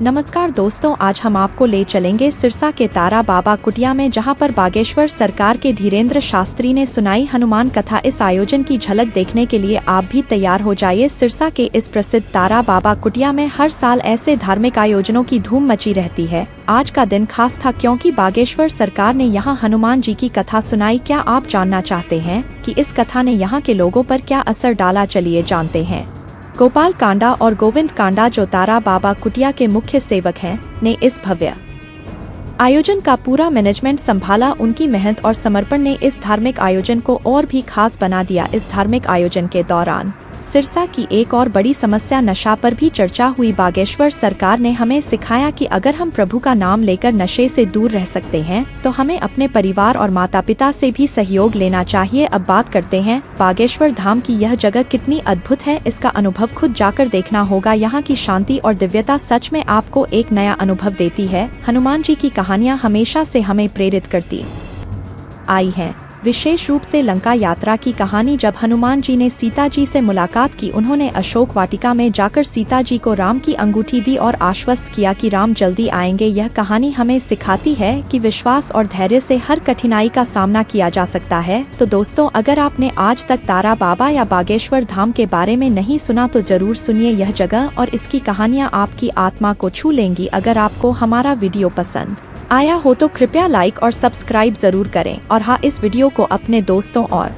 नमस्कार दोस्तों, आज हम आपको ले चलेंगे सिरसा के तारा बाबा कुटिया में, जहां पर बागेश्वर सरकार के धीरेन्द्र शास्त्री ने सुनाई हनुमान कथा। इस आयोजन की झलक देखने के लिए आप भी तैयार हो जाइए। सिरसा के इस प्रसिद्ध तारा बाबा कुटिया में हर साल ऐसे धार्मिक आयोजनों की धूम मची रहती है। आज का दिन खास था क्योंकि बागेश्वर सरकार ने यहाँ हनुमान जी की कथा सुनाई। क्या आप जानना चाहते हैं कि इस कथा ने यहाँ के लोगों पर क्या असर डाला? चलिए जानते हैं। गोपाल कांडा और गोविंद कांडा, जो तारा बाबा कुटिया के मुख्य सेवक हैं, ने इस भव्य आयोजन का पूरा मैनेजमेंट संभाला। उनकी मेहनत और समर्पण ने इस धार्मिक आयोजन को और भी खास बना दिया। इस धार्मिक आयोजन के दौरान सिरसा की एक और बड़ी समस्या नशा पर भी चर्चा हुई। बागेश्वर सरकार ने हमें सिखाया कि अगर हम प्रभु का नाम लेकर नशे से दूर रह सकते हैं तो हमें अपने परिवार और माता पिता से भी सहयोग लेना चाहिए। अब बात करते हैं बागेश्वर धाम की। यह जगह कितनी अद्भुत है, इसका अनुभव खुद जाकर देखना होगा। यहाँ की शांति और दिव्यता सच में आपको एक नया अनुभव देती है। हनुमान जी की कहानियाँ हमेशा से हमें प्रेरित करती आई हैं। विशेष रूप से लंका यात्रा की कहानी। जब हनुमान जी ने सीता जी से मुलाकात की, उन्होंने अशोक वाटिका में जाकर सीता जी को राम की अंगूठी दी और आश्वस्त किया कि राम जल्दी आएंगे। यह कहानी हमें सिखाती है कि विश्वास और धैर्य से हर कठिनाई का सामना किया जा सकता है। तो दोस्तों, अगर आपने आज तक तारा बाबा या बागेश्वर धाम के बारे में नहीं सुना तो जरूर सुनिए। यह जगह और इसकी कहानियाँ आपकी आत्मा को छू लेंगी। अगर आपको हमारा वीडियो पसंद आया हो तो कृपया लाइक और सब्सक्राइब जरूर करें, और हाँ, इस वीडियो को अपने दोस्तों और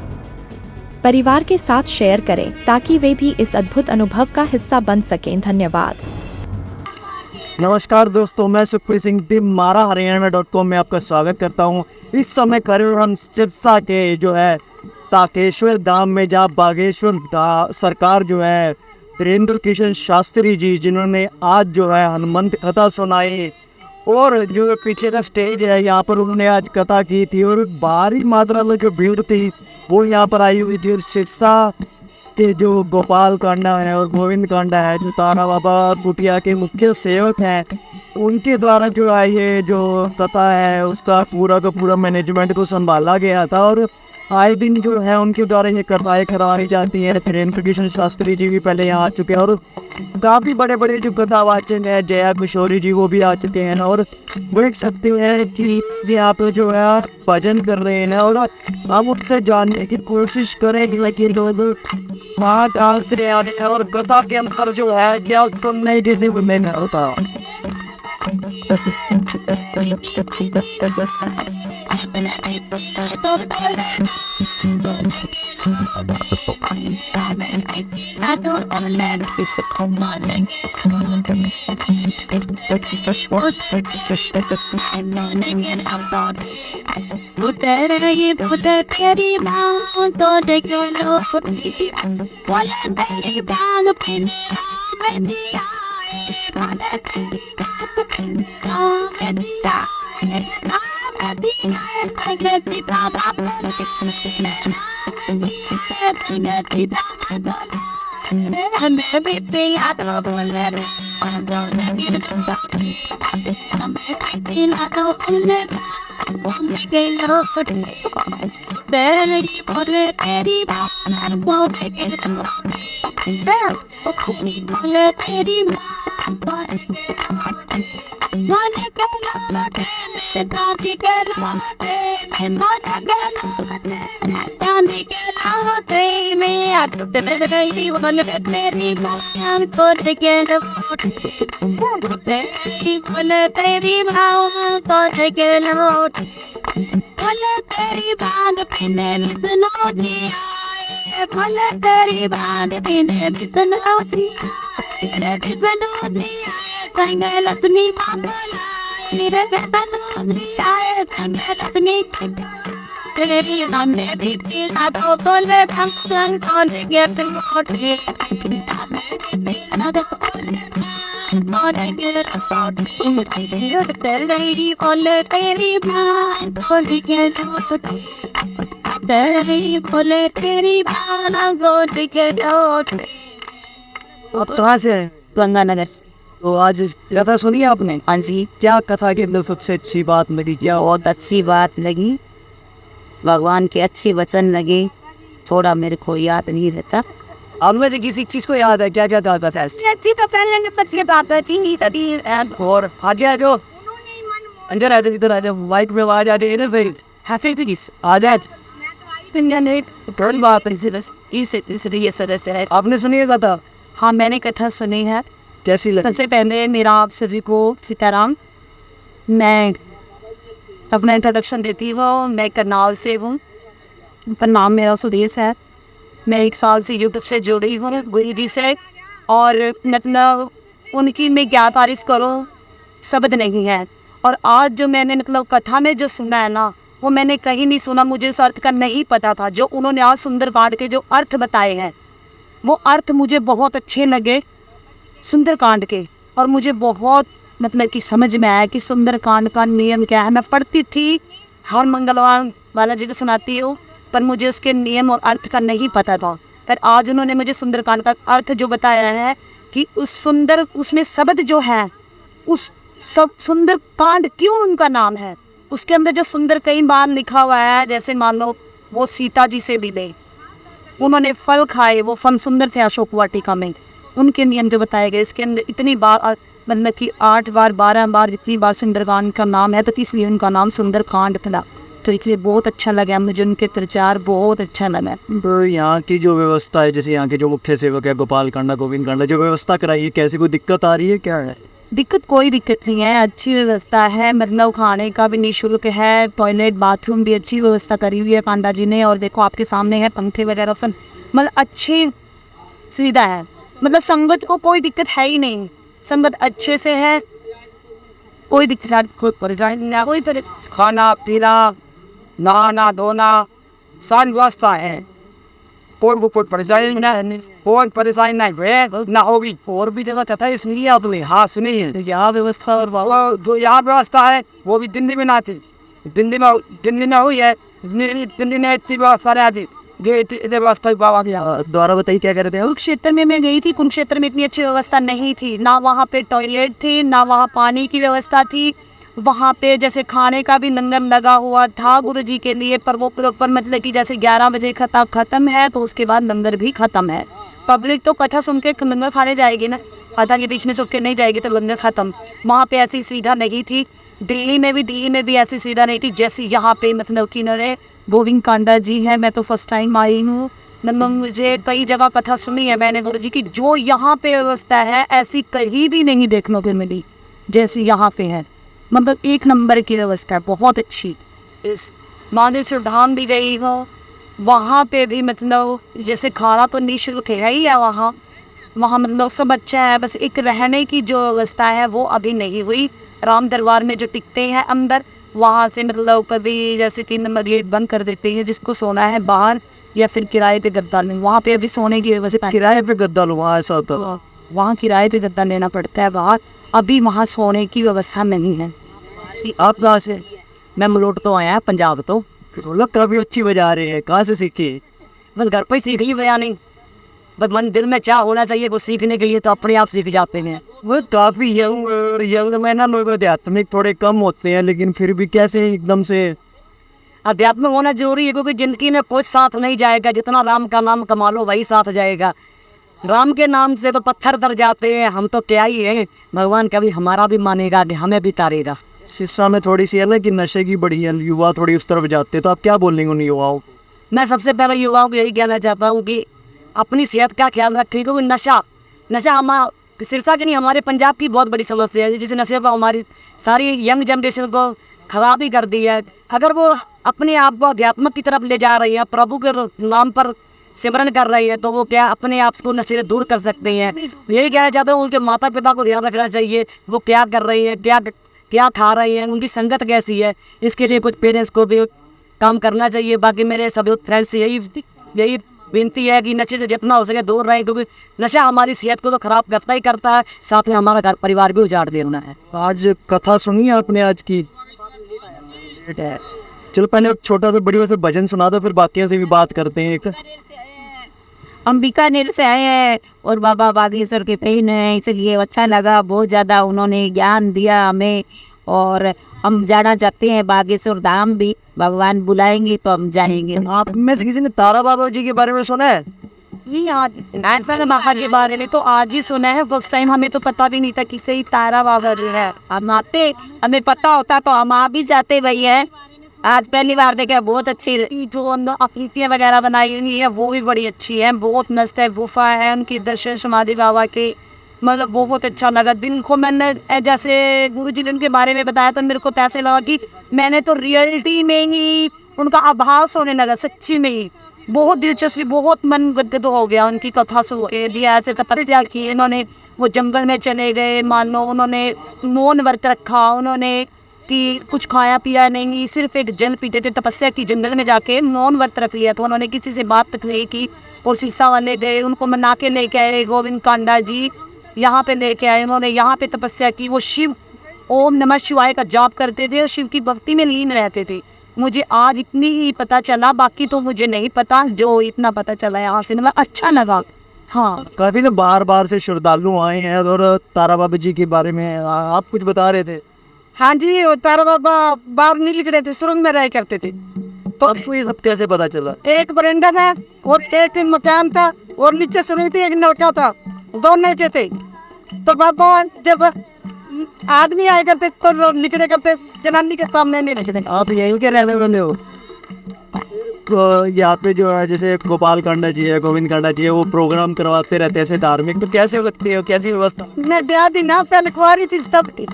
परिवार के साथ शेयर करें ताकि वे भी इस अद्भुत अनुभव का हिस्सा बन सकें। धन्यवाद। नमस्कार दोस्तों, मैं सुखप्रीत सिंह टीम मारा हरियाणा.com में आपका स्वागत करता हूं। इस समय करीब हम सिरसा के जो है ताकेश्वर धाम में, जहाँ बागेश्वर सरकार जो है धीरेन्द्र किशन शास्त्री जी, जिन्होंने आज जो है हनुमंत कथा सुनाई, और जो पीछे का स्टेज है यहाँ पर उन्होंने आज कथा की थी, और भारी मात्रा में जो भीड़ थी वो यहाँ पर आई हुई थी। और सिरसा के जो गोपाल कांडा है और गोविंद कांडा है, जो तारा बाबा कुटिया के मुख्य सेवक हैं, उनके द्वारा जो है ये जो कथा है उसका पूरा का पूरा मैनेजमेंट को संभाला गया था। और आए दिन जो है उनके द्वारा ये कथाएँ करवाई जाती हैं। धीरेन्द्र किशन शास्त्री जी भी पहले यहाँ आ चुके हैं, और काफ़ी बड़े बड़े जो कथावाचक हैं, जया किशोरी जी, वो भी आ चुके हैं। और देख सकते हैं कि यहाँ पे जो है भजन कर रहे हैं, और हम उससे जानने की कोशिश करेंगे कि लोग वहाँ कहाँ से आ रहे हैं और कथा के अंदर जो है क्या सुनने देने को नहीं होता। आप कहाँ से हैं? गंगानगर से। तो आज कथा सुनी आपने? हाँ जी, क्या कथा के अंदर सबसे अच्छी बात लगी? क्या बहुत अच्छी बात लगी, भगवान के अच्छे वचन लगे। थोड़ा मेरे को याद नहीं रहता, अब मुझे किसी चीज को याद है, क्या क्या था अच्छी तो पहले ने पत्ते बात थी नहीं तभी और आगे आ जाओ, अंदर आ जाओ, इधर आ जाओ, माइक में आवाज आ रही है ना, फिर हैप्पी थिंग्स आ जाए। बात ये सदस्य है। आपने सुनी है कथा? हाँ, मैंने कथा सुनी है। कैसी लगी? सबसे पहले मेरा आप सभी को सीताराम। मैं अपना इंट्रोडक्शन देती हूँ। मैं करनाल से हूँ, पर नाम मेरा सुदेश है। मैं 1 साल से यूट्यूब से जुड़ी हूँ गुरु जी से, और मतलब उनकी मैं क्या तारीफ करूँ, शब्द नहीं है। और आज जो मैंने मतलब कथा में जो सुना है ना, वो मैंने कहीं नहीं सुना, मुझे इस अर्थ का नहीं पता था। जो उन्होंने आज सुंदरकांड के जो अर्थ बताए हैं, वो अर्थ मुझे बहुत अच्छे लगे सुंदरकांड के, और मुझे बहुत मतलब कि समझ में आया कि सुंदरकांड का नियम क्या है। मैं पढ़ती थी, हर मंगलवार वाला जी को सुनाती हूँ, पर मुझे उसके नियम और अर्थ का नहीं पता था। पर आज उन्होंने मुझे सुंदरकांड का अर्थ जो बताया है कि उसमें शब्द जो है, उस सब सुंदरकांड क्यों उनका नाम है, उसके अंदर जो सुंदर कई बार लिखा हुआ है। जैसे मान लो वो सीता जी से मिले, उन्होंने फल खाए, वो फल सुंदर थे अशोक वाटिका में, उनके नियम जो बताए गए। इसके अंदर इतनी बार मतलब कि 8 बार 12 बार जितनी बार सुंदरकांड का नाम है, तो इसलिए उनका नाम सुंदरकांड पड़ा। तो इसलिए बहुत अच्छा लगा मुझे, उनके प्रचार बहुत अच्छा लगा। तो यहाँ की जो व्यवस्था है, जैसे यहाँ के जो मुख्य सेवक है गोपाल कांडा, गोविंद कांडा, जो व्यवस्था कराई है, कैसी कोई दिक्कत आ रही है, क्या है? दिक्कत कोई दिक्कत नहीं है, अच्छी व्यवस्था है। मतलब खाने का भी निःशुल्क है, टॉयलेट बाथरूम भी अच्छी व्यवस्था करी हुई है पांडा जी ने। और देखो आपके सामने है पंखे वगैरह, सब मतलब अच्छी सुविधा है। मतलब संगत को कोई दिक्कत है ही नहीं, संगत अच्छे से है, कोई दिक्कत कोई परेशानी नहीं, कोई तरह खाना पीना नहाना धोना सारी व्यवस्था है। कोई परेशानी नहीं, कोई परेशानी नहीं ना होगी। और भी जगह कथा है, इसलिए आपने हाँ सुनी है। यहाँ व्यवस्था और जो यहाँ व्यवस्था है वो भी दिल्ली में ना थी, दिल्ली में हुई है, दिल्ली में इतनी व्यवस्था नहीं आती, व्यवस्था बाबा द्वारा बताइए क्या कर रहे थे। कुरुक्षेत्र में मैं गई थी, कुरुक्षेत्र में इतनी अच्छी व्यवस्था नहीं थी, ना वहाँ पे टॉयलेट थी, ना वहाँ पानी की व्यवस्था थी। वहाँ पे जैसे खाने का भी लंगर लगा हुआ था गुरु जी के लिए, पर वो प्रॉपर मतलब कि जैसे 11 बजे खत्म है, तो उसके बाद लंगर भी खत्म है। पब्लिक तो कथा सुन के लंगर खाने जाएगी ना, कथा के बीच में सुन के नहीं जाएगी तो लंगर खत्म। वहाँ पे ऐसी सुविधा नहीं थी। दिल्ली में भी ऐसी सुविधा नहीं थी जैसे यहाँ पे। मतलब कि इन्होंने गोविंद कांडा जी है, मैं तो फर्स्ट टाइम आई हूँ। मतलब मुझे कई जगह कथा सुनी है मैंने गुरु जी की, जो यहाँ पे व्यवस्था है ऐसी कहीं भी नहीं देखने को मिली जैसी यहाँ पे है। मतलब 1 नंबर की व्यवस्था है, बहुत अच्छी। इस मानेसर धाम भी गई हो, वहाँ पे भी मतलब जैसे खाना तो निःशुल्क है ही है वहाँ मतलब सब अच्छा है। बस एक रहने की जो व्यवस्था है वो अभी नहीं हुई। राम दरबार में जो टिकते हैं अंदर, वहाँ से मतलब कभी जैसे 3 नंबर गेट बंद कर देते हैं, जिसको सोना है बाहर या फिर किराए पे गद्दा में। वहाँ पे अभी सोने की व्यवस्था, किराए पे गद्दा लो, वहाँ ऐसा होता है, वहाँ किराए पे गद्दा लेना पड़ता है बाहर। अभी वहाँ सोने की व्यवस्था नहीं है। आप कहाँ से? मैं मलोट तो आया पंजाब तो। ढोलक काफी अच्छी बजा रहे हैं, कहाँ से सीखी? बस घर पर ही सीख ली बजानी, बस मन दिल में चाह होना चाहिए वो सीखने के लिए, तो अपने आप सीख जाते हैं। वो काफी यंग में ना लोग आध्यात्मिक थोड़े कम होते हैं, लेकिन फिर भी कैसे एकदम से आध्यात्मिक होना जरूरी है, क्योंकि जिंदगी में कुछ साथ नहीं जाएगा। जितना राम का नाम कमा लो वही साथ जाएगा। राम के नाम से तो पत्थर दर जाते हैं, हम तो क्या ही है। भगवान कभी हमारा भी मानेगा कि हमें भी तारेगा। शिक्षा में थोड़ी सी है ना कि नशे की बड़ी है, युवा थोड़ी उस तरफ जाते हैं, तो आप क्या बोलेंगे उन युवाओं? मैं सबसे पहले युवाओं को यही कहना चाहता हूँ कि अपनी सेहत का ख्याल रखें, क्योंकि नशा हमारा सिरसा की नहीं, हमारे पंजाब की बहुत बड़ी समस्या है, जिस नशे पर हमारी सारी यंग जनरेशन को खराब ही कर दी है। अगर वो अपने आप को अध्यात्मक की तरफ ले जा रही है, प्रभु के नाम पर सिमरन कर रही है, तो वो क्या अपने आप को नशे से दूर कर सकते हैं। यही कहना चाहता हूँ, उनके माता पिता को ध्यान रखना चाहिए, वो क्या कर रही है, क्या खा रही है, उनकी संगत कैसी है। इसके लिए कुछ पेरेंट्स को भी काम करना चाहिए। बाकी मेरे सभी फ्रेंड्स से यही विनती है कि नशे से जितना हो सके दूर रहें, क्योंकि नशा हमारी सेहत को तो खराब करता ही करता है, साथ में हमारा घर परिवार भी उजाड़ देना है। आज कथा सुनी आपने आज की? चलो पहले एक छोटा सा बढ़िया से भजन सुना दो, फिर बाकियों से भी बात करते हैं। एक हम बीकानेर से आए हैं और बाबा बागेश्वर के प्रेम है, इसलिए अच्छा लगा बहुत ज़्यादा। उन्होंने ज्ञान दिया हमें, और हम जाना चाहते हैं बागेश्वर धाम भी। भगवान बुलाएंगे तो हम जाएंगे। आप में किसी ने तारा बाबा जी के बारे में सुना है? जी हाँ, नागफल बाबा के बारे में तो आज ही सुना है। फर्स्ट टाइम हमें तो पता भी नहीं था कि सही तारा बाबा जो है हम आते, हमें पता होता तो हम आ भी जाते भैया। आज पहली बार देखा, बहुत अच्छी जो आकृतियाँ वगैरह बनाई हुई है वो भी बड़ी अच्छी है, बहुत मस्त है। गुफा है उनकी, दर्शन समाधि बाबा के, मतलब बहुत अच्छा लगा। दिन को मैंने जैसे गुरु जी ने उनके बारे में बताया तो मेरे को तो ऐसे लगा कि मैंने तो रियलिटी में ही उनका आभास होने लगा, सच्ची में ही। बहुत दिलचस्पी, बहुत मन गदगद हो गया उनकी कथा सुन के भी। ऐसे तपस्या की इन्होंने, वो जंगल में चले गए, मानो उन्होंने मौन व्रत रखा, उन्होंने कि कुछ खाया पिया नहीं, सिर्फ एक जल पीते थे। तपस्या की, जंगल में जाके मौन व्रत रख लिया। तो उन्होंने किसी से बात तक नहीं की। और शीशा वाले गए, उनको मना के लेके आए, गोविंद कांडा जी यहाँ पे लेके आए। उन्होंने यहाँ पे तपस्या की। वो शिव ओम नमः शिवाय का जाप करते थे और शिव की भक्ति में लीन रहते थे। मुझे आज इतनी ही पता चला, बाकी तो मुझे नहीं पता। जो इतना पता चला यहाँ से, मतलब अच्छा लगा। हाँ, काफी ना बार से श्रद्धालु आए हैं और तारा बाबा जी के बारे में आप कुछ बता रहे थे। हाँ जी, वो तारा बाबा बाहर नहीं लिख रहे थे, सुरंग में रह करते थे। तो आपको ये सब कैसे पता चला? एक बरंडा था और एक मकान था और नीचे सुरंग थी, एक नलका था, दो नलके थे। तो बाबा जब आदमी आए करते तो लिखने करते, जनानी के सामने नहीं लिखते। आप यहीं के रहने वाले हो? तो यहाँ पे जो है जैसे गोपाल कांडा जी है, गोविंद कांडा जी है, वो प्रोग्राम करवाते रहते हैं ऐसे धार्मिक, तो कैसे लगती है, कैसी व्यवस्था? मैं ब्याह थी ना, पहले कुआरी थी, तब थी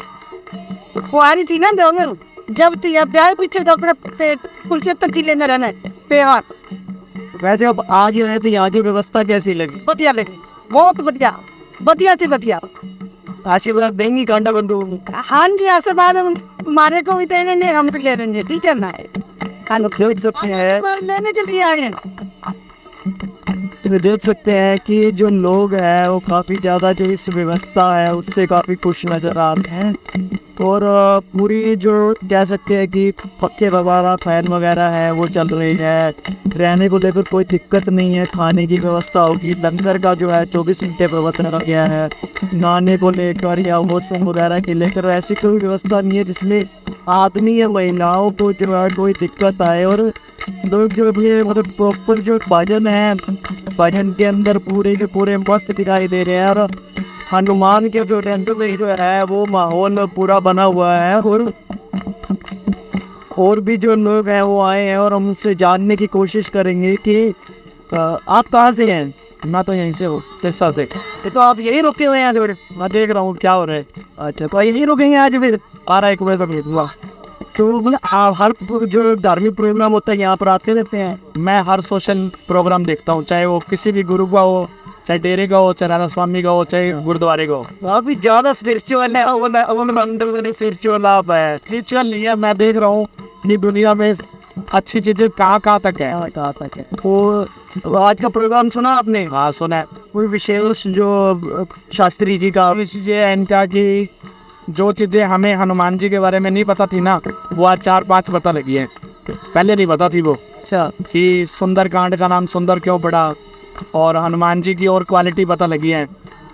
कुआरी थी ना, जब थी। अब ब्याह पीछे तो अपने कुलक्षेत्र जिले में रहना है, बिहार। वैसे अब आज जो है तो यहाँ की व्यवस्था कैसी लगी? बढ़िया लगी, बहुत बढ़िया, बढ़िया से बढ़िया। आशीर्वाद देंगी कांडा बंधु? हाँ जी, आशीर्वाद हमारे को भी देंगे, हम भी ले लेंगे, ठीक है ना। देख सकते हैं, लेने के लिए आए हैं। तो देख सकते हैं कि जो लोग हैं वो काफ़ी ज़्यादा जो इस व्यवस्था है उससे काफ़ी खुश नज़र आ रहे हैं। और पूरी जो कह सकते हैं कि पक्के वगैरह फैन वगैरह है वो चल रही है। रहने को लेकर कोई दिक्कत नहीं है, खाने की व्यवस्था होगी। लंगर का जो है 24 घंटे प्रबंध रखा गया है। नहाने को लेकर या वॉशरूम वगैरह के लेकर ऐसी कोई व्यवस्था नहीं है जिसमें आदमी या महिलाओं को जो है कोई दिक्कत आए। और लोग जो अपने मतलब प्रॉपर जो भजन है, भजन के अंदर पूरे के पूरे मस्त दिखाई दे रहे हैं। और हनुमान के जो टेंट में जो है वो माहौल पूरा बना हुआ है। और भी जो लोग हैं वो आए हैं और हम उनसे जानने की कोशिश करेंगे कि आप कहाँ से हैं? मैं तो यहीं से हूँ, सिरसा से। तो आप यही रुके हुए हैं? मैं देख रहा हूँ क्या हो रहा है। अच्छा, तो यही रुकेंगे आज फिर? 12-1 बजे तक रुकूंगा। तो मतलब आप हर जो धार्मिक प्रोग्राम होता है यहाँ पर आते रहते हैं? मैं हर सोशल प्रोग्राम देखता हूँ, चाहे वो किसी भी गुरु का हो, चाहे डेरे का हो, चाहे राधा स्वामी का हो, चाहे गुरुद्वारे का हो। काफी ज्यादा स्पिरिचुअल है, स्पिरिचुअल आप है। स्पिरिचुअल नहीं है, मैं देख रहा हूँ कि दुनिया में अच्छी चीजें कहाँ तक है। तो आज का प्रोग्राम सुना आपने? हाँ सुना है। कोई विशेष जो शास्त्री जी का चीजें है इनका कि जो चीजें हमें हनुमान जी के बारे में नहीं पता थी ना, वो आज 4-5 पता लगी है। पहले नहीं पता थी वो। अच्छा, कि सुंदर कांड का नाम सुंदर क्यों पड़ा, और हनुमान जी की और क्वालिटी पता लगी है।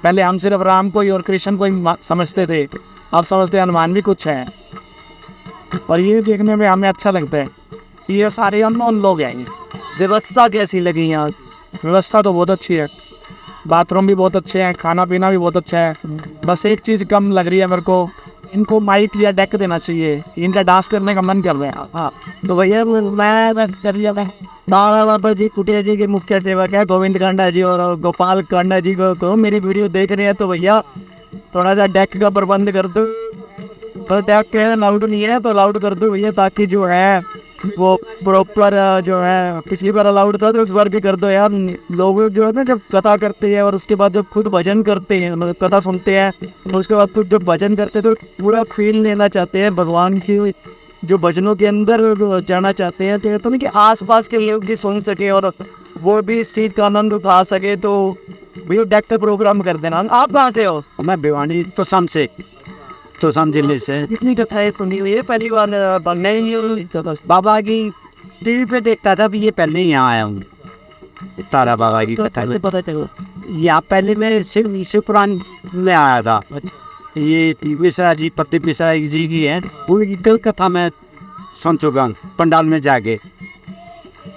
पहले हम सिर्फ राम को ही और कृष्ण को ही समझते थे, अब समझते हनुमान भी कुछ है। और ये देखने में हमें अच्छा लगता है कि ये सारे अननोन लोग हैं। व्यवस्था कैसी लगी यहाँ? व्यवस्था तो बहुत अच्छी है, बाथरूम भी बहुत अच्छे हैं, खाना पीना भी बहुत अच्छा है। बस एक चीज़ कम लग रही है मेरे को, इनको माइक या डेक देना चाहिए। इनका डांस करने का मन कर रहा है। हाँ, तो भैया मैं कर लिया था। तारा बाबा जी कुटिया जी के मुख्य सेवक है गोविंद कांडा जी और गोपाल कांडा जी को मेरी वीडियो देख रहे हैं, तो भैया थोड़ा सा डेक का प्रबंध कर दो। तो डेक के लाउड नहीं है तो लाउड कर दो भैया, ताकि जो है वो प्रॉपर जो है, पिछली बार अलाउड था तो इस बार भी कर दो यार। लोग जो है ना जब कथा करते हैं और उसके बाद जब खुद भजन करते हैं, मतलब कथा सुनते हैं, तो उसके बाद खुद जब भजन करते हैं तो पूरा फील लेना चाहते हैं भगवान की, जो भजनों के अंदर जाना चाहते हैं। तो कहते हैं कि आसपास के लोग भी सुन सके और वो भी इस चीज़ का आनंद उठा सके। तो भैया डेक का प्रोग्राम कर देना। आप कहाँ से हो? मैं भिवानी तोसाम से, तोसाम जिले से। कितनी कथाएं सुनी हुई है? पहली बार बनने ही बाबा की टीवी पे देखता था, ये पहले ही यहाँ आया हूँ। तारा बाबा की कथा कैसे पता चलो? यहाँ पहले मैं शिव पुराण में आया था। ये मिश्रा जी, प्रदीप मिश्रा जी की है, उनकी कल कथा मैं सुन चुका हूँ। पंडाल में जाके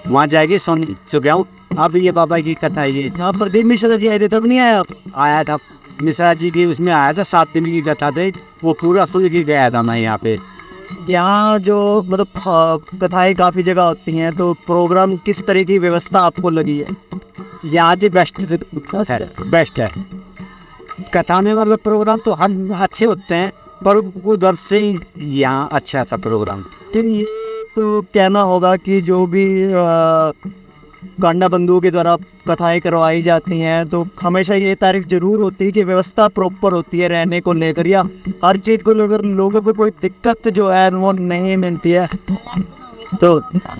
वहाँ जाके सुन चुका हूँ। अब ये बाबा की कथा ये यहाँ प्रदीप मिश्रा जी आए थे तब नहीं आया आप? आया था मिश्रा जी की, उसमें आया था 7 दिन की कथा थी, वो पूरा सुन के गया था मैं यहाँ पे। यहाँ जो मतलब कथाएं काफ़ी जगह होती हैं, तो प्रोग्राम किस तरह की व्यवस्था आपको लगी है? यहाँ की बेस्ट है, बेस्ट है। कथा में मतलब प्रोग्राम तो हर अच्छे होते हैं, पर उधर से यहाँ अच्छा था प्रोग्राम। तो ये तो कहना होगा कि जो भी कांडा बंधुओं के द्वारा कथाएं करवाई जाती हैं, तो हमेशा ये तारीफ जरूर होती है कि व्यवस्था प्रॉपर होती है रहने को लेकर, या हर चीज़ को लेकर लोगों को कोई दिक्कत जो है वो नहीं मिलती है। तो क्या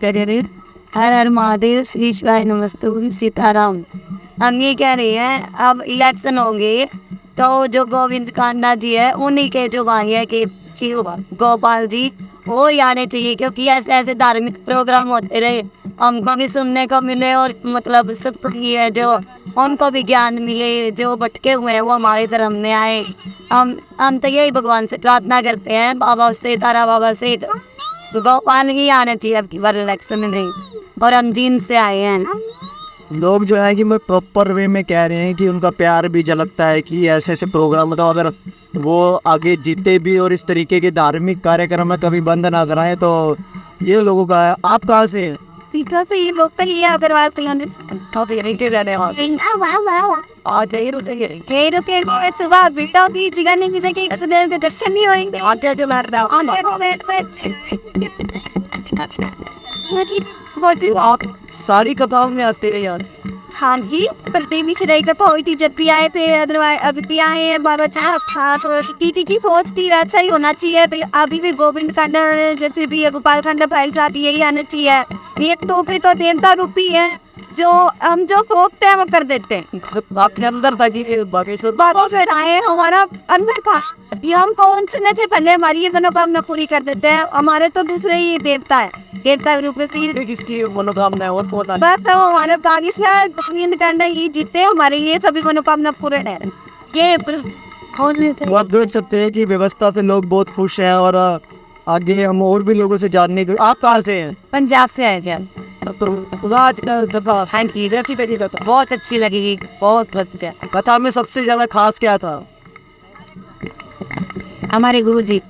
कह रहे हैं? हर हर महादेव, श्री शिवाय नमस्तु, सीताराम। हम ये कह रहे हैं अब इलेक्शन होंगे तो जो गोविंद कांडा जी है उन्हीं के जो भाई है कि गोपाल जी, वो ही आने चाहिए, क्योंकि ऐसे ऐसे धार्मिक प्रोग्राम होते रहे, हमको भी सुनने को मिले और मतलब सबको है जो उनको भी ज्ञान मिले, जो भटके हुए हैं वो हमारी तरफ में आए। हम तो यही भगवान से प्रार्थना करते हैं, बाबा से, तारा बाबा से, तो गोपाल ही आना चाहिए अब की बार इलेक्शन में नहीं। और हम जींद से आए हैं। लोग जो है कि मैं प्रॉपर वे में कह रहे हैं कि उनका प्यार भी झलकता है कि ऐसे ऐसे प्रोग्राम मतलब अगर वो आगे जीते भी और इस तरीके के धार्मिक कार्यक्रम में कभी बंद ना कराएं, तो ये लोगों का है। आप कहाँ से हैं? तीसरा से ये लोग ये अग्रवाल से सुबह बेटा की जगह नहीं मिलेगी, के दर्शन नहीं होंगे। सारी कथाओं में आते हैं यार। हाँ जी, प्रदीप मिश्रा का बहुत ही जब भी आए थे, अदरवाइज अभी भी आए हैं। बाबा था तो दीदी की बहुत थी रात ही होना चाहिए। अभी भी गोविंद कांडा जैसे भी गोपाल कांडा भाई साहब यही आना चाहिए। एक तोहफे तो देवता रूपी है, जो हम जो सोचते हैं वो कर देते हैं। आपके अंदर था कि बागेश्वर आए हमारा अंदर था, ये हम कौन सुने थे पहले, हमारी ये मनोकामना पूरी कर देते हैं। हमारे तो दूसरे ही देवता है, देवता के रूप में फिर किसकी मनोकामना है और बस तो हमारे बागेश्वर गोविंद कांडा ही जीते, हमारे ये सभी मनोकामना पूरे हैं। ये वो आप देख सकते हैं कि व्यवस्था से लोग बहुत खुश हैं, और आगे हम और भी लोगों से जानने के। आप कहाँ से हैं? पंजाब से आए थे। तो आज का हाँ जी, बहुत अच्छी लगेगी, बहुत अच्छा। कथा में सबसे ज्यादा खास क्या था? हमारे गुरु जी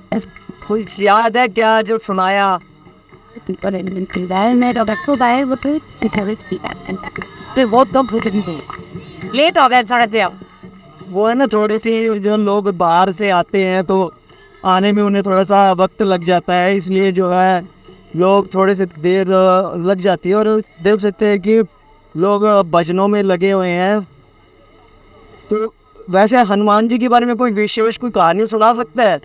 कुछ याद है क्या जो सुनाया? बहुत कम लेट हो गए थोड़ा से। वो है ना, थोड़ी सी जो लोग बाहर से आते हैं तो आने में उन्हें थोड़ा सा वक्त लग जाता है, इसलिए जो है लोग थोड़े से देर लग जाती है। और देख सकते हैं कि लोग भजनों में लगे हुए हैं। तो वैसे हनुमान जी के बारे में कोई विशेष कोई कहानी सुना सकता है?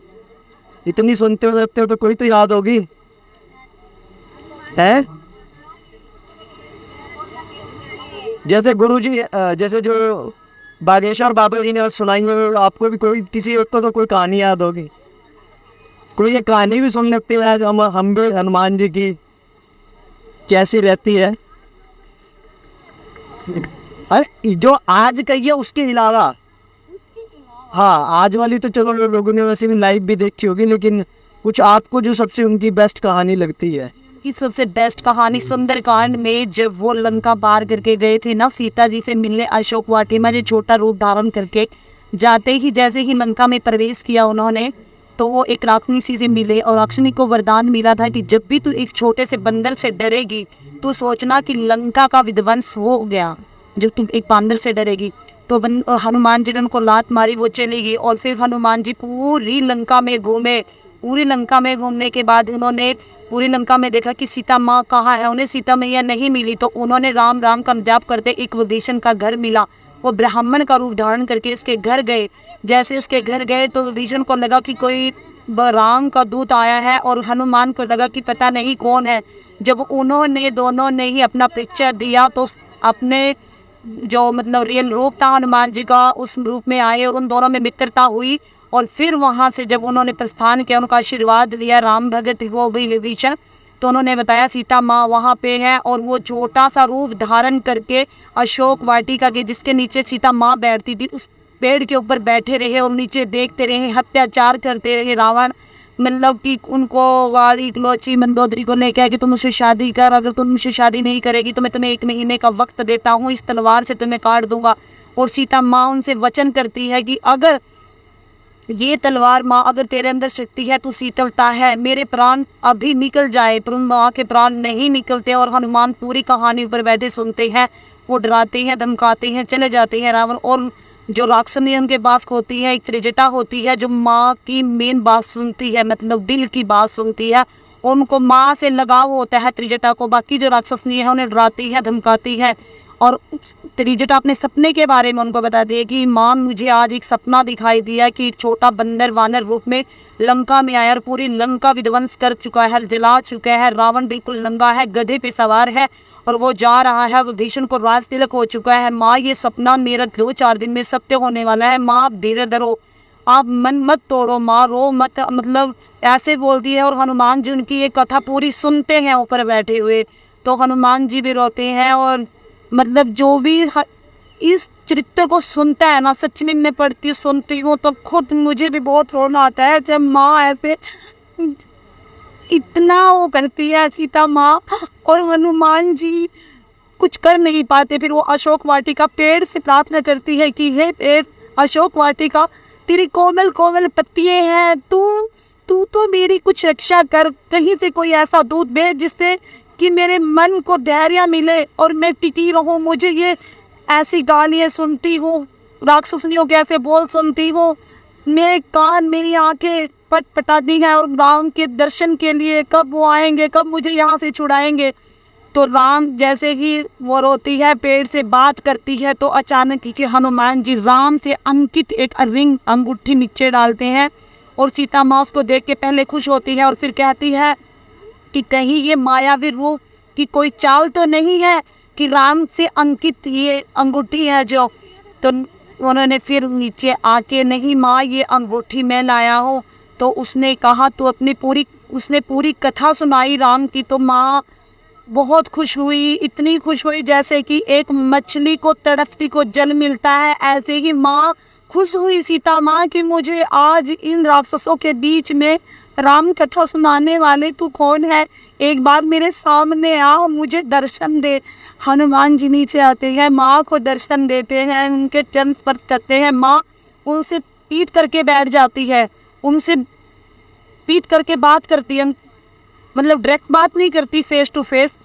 इतनी सुनते हो रहते हो तो कोई तो याद होगी है? जैसे गुरुजी, जैसे जो बागेश्वर बाबा जी ने सुनाई है, आपको भी कोई किसी एक को तो कोई कहानी याद होगी। कोई ये कहानी भी सुन सकते हैं हम भी हनुमान जी की कैसी रहती है। अरे जो आज कही है उसके अलावा, हाँ आज वाली तो चलो लोगों ने वैसे भी लाइव भी देखी होगी, लेकिन कुछ आपको जो सबसे उनकी बेस्ट कहानी लगती है? की सबसे बेस्ट कहानी सुंदरकांड में जब वो लंका पार करके गए थे ना सीता जी से मिलने, अशोक वाटी में छोटा रूप धारण करके जाते ही जैसे ही लंका में प्रवेश किया उन्होंने, तो वो एक राक्षनी से मिले और राक्षनी को वरदान मिला था कि जब भी तू एक छोटे से बंदर से डरेगी तो सोचना कि लंका का विध्वंस हो गया। जब तुम एक बंदर से डरेगी तो हनुमान जी ने उनको लात मारी, वो चली गई। और फिर हनुमान जी पूरी लंका में घूमे। पूरी लंका में घूमने के बाद उन्होंने पूरी लंका में देखा कि सीता माँ कहाँ है। उन्हें सीता मैया नहीं मिली तो उन्होंने राम राम का जाप करते एक विभीषण का घर मिला। वो ब्राह्मण का रूप धारण करके उसके घर गए। जैसे उसके घर गए तो विभीषण को लगा कि कोई राम का दूत आया है, और हनुमान को लगा कि पता नहीं कौन है। जब उन्होंने दोनों ने ही अपना परिचय दिया तो अपने जो मतलब रियल रूप था हनुमान जी का, उस रूप में आए और उन दोनों में मित्रता हुई। और फिर वहाँ से जब उन्होंने प्रस्थान किया, उनका आशीर्वाद लिया, राम भगत वो भी विभीषण, तो उन्होंने बताया सीता माँ वहाँ पे है। और वो छोटा सा रूप धारण करके अशोक वाटिका के जिसके नीचे सीता माँ बैठती थी उस पेड़ के ऊपर बैठे रहे और नीचे देखते रहे, अत्याचार करते रहे रावण। मतलब कि उनको वाली लोची मंदोदरी को लेके आए कि तुम मुझसे शादी कर, अगर तुम मुझसे शादी नहीं करेगी तो मैं तुम्हें 1 महीने का वक्त देता हूँ, इस तलवार से तुम्हें काट दूंगा। और सीता माँ उनसे वचन करती है कि अगर ये तलवार माँ, अगर तेरे अंदर शक्ति है, तू शीतलता है, मेरे प्राण अभी निकल जाए, पर माँ के प्राण नहीं निकलते। और हनुमान पूरी कहानी ऊपर बैठे सुनते हैं, वो डराते हैं, धमकाते हैं, चले जाते हैं रावण। और जो राक्षसनी उनके पास होती है, एक त्रिजटा होती है जो माँ की मेन बात सुनती है, मतलब दिल की बात सुनती है, और उनको माँ से लगाव होता है त्रिजटा को। बाकी जो राक्षसनी है उन्हें डराती है, धमकाती है। और त्रिजटा अपने सपने के बारे में उनको बताती है कि माँ मुझे आज एक सपना दिखाई दिया कि एक छोटा बंदर वानर रूप में लंका में आया और पूरी लंका विध्वंस कर चुका है, जला चुका है। रावण बिल्कुल नंगा है, गधे पे सवार है और वो जा रहा है, विभीषण को राज तिलक हो चुका है। माँ ये सपना मेरा 2-4 दिन में सत्य होने वाला है, माँ आप धीरे धरो, आप मन मत तोड़ो, माँ रो मत, मतलब ऐसे बोलती है। और हनुमान जी उनकी ये कथा पूरी सुनते हैं ऊपर बैठे हुए, तो हनुमान जी भी रोते हैं। और मतलब जो भी इस चरित्र को सुनता है ना, सच में मैं पढ़ती सुनती हूँ तो खुद मुझे भी बहुत रोना आता है जब माँ ऐसे इतना वो करती है सीता माँ, और हनुमान जी कुछ कर नहीं पाते। फिर वो अशोक वाटिका पेड़ से प्रार्थना करती है कि हे पेड़ अशोक वाटिका, तेरी कोमल कोमल पत्तियां हैं, तू तो मेरी कुछ रक्षा कर, कहीं से कोई ऐसा दूत भेज जिससे कि मेरे मन को धैर्य मिले और मैं टिकी रहूं। मुझे ये ऐसी गालियाँ सुनती हूँ, राक्षसनियों के ऐसे बोल सुनती हूँ, मेरे कान मेरी आंखें पटपटाती हैं, और राम के दर्शन के लिए कब वो आएंगे, कब मुझे यहाँ से छुड़ाएंगे। तो राम जैसे ही वो रोती है, पेड़ से बात करती है, तो अचानक ही हनुमान जी राम से अंकित एक रिंग अंगूठी नीचे डालते हैं। और सीता माँ उसको देख के पहले खुश होती है और फिर कहती है कि कहीं ये मायावी रूप की कोई चाल तो नहीं है कि राम से अंकित ये अंगूठी है जो। तो उन्होंने फिर नीचे आके, नहीं माँ ये अंगूठी मैं लाया हूँ। तो उसने कहा तो उसने पूरी कथा सुनाई राम की। तो माँ बहुत खुश हुई, इतनी खुश हुई जैसे कि एक मछली को तड़पती को जल मिलता है, ऐसे ही माँ खुश हुई सीता माँ कि मुझे आज इन राक्षसों के बीच में राम कथा सुनाने वाले तू कौन है, एक बार मेरे सामने आ, मुझे दर्शन दे। हनुमान जी नीचे आते हैं, माँ को दर्शन देते हैं, उनके चरण स्पर्श करते हैं। माँ उनसे पीट करके बैठ जाती है, उनसे पीट करके बात करती है, मतलब डायरेक्ट बात नहीं करती face to face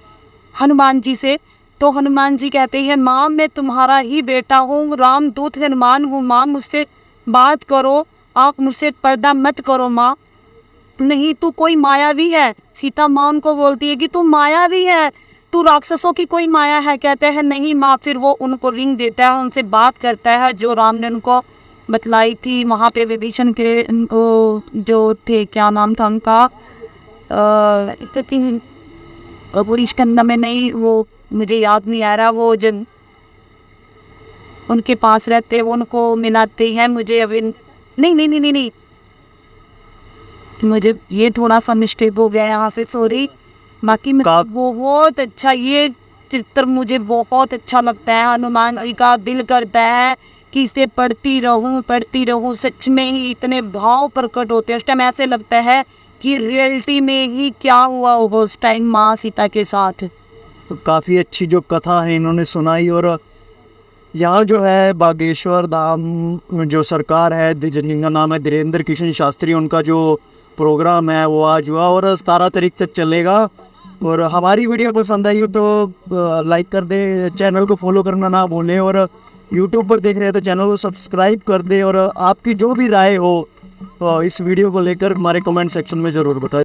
Hanuman ji से। तो हनुमान जी कहते हैं माँ मैं तुम्हारा ही बेटा हूँ, रामदूत हनुमान हूँ, माँ मुझसे बात करो, आप मुझसे पर्दा मत करो माँ, नहीं तू कोई मायावी है। सीता माँ उनको बोलती है कि तू मायावी है, तू राक्षसों की कोई माया है। कहते हैं नहीं माँ। फिर वो उनको रिंग देता है, उनसे बात करता है जो राम ने उनको बतलाई थी वहाँ पे विभीषण के उनको जो थे, क्या नाम था उनका, पूरी स्कंदा में नहीं, वो मुझे याद नहीं आ रहा, वो जब उनके पास रहते वो उनको मिलाते हैं, मुझे अभी नहीं मुझे ये थोड़ा सा मिस्टेक हो गया यहाँ से, सॉरी। बाकी मैं बहुत अच्छा, ये चित्र मुझे बहुत अच्छा लगता है, हनुमान जी का दिल करता है कि इसे पढ़ती रहूं। सच में ही इतने भाव प्रकट होते हैं उस टाइम, ऐसे लगता है कि रियलिटी में ही क्या हुआ होगा उस टाइम माँ सीता के साथ। तो काफ़ी अच्छी जो कथा है इन्होंने सुनाई। और यहाँ जो है बागेश्वर धाम जो सरकार है जिनका नाम है धीरेन्द्र कृष्ण शास्त्री, उनका जो प्रोग्राम है वो आज हुआ और 17 तारीख तक चलेगा। और हमारी वीडियो पसंद आई हो तो लाइक कर दे, चैनल को फॉलो करना ना भूलें, और यूट्यूब पर देख रहे हैं तो चैनल को सब्सक्राइब कर दे। और आपकी जो भी राय हो तो इस वीडियो को लेकर हमारे कमेंट सेक्शन में ज़रूर बताएं।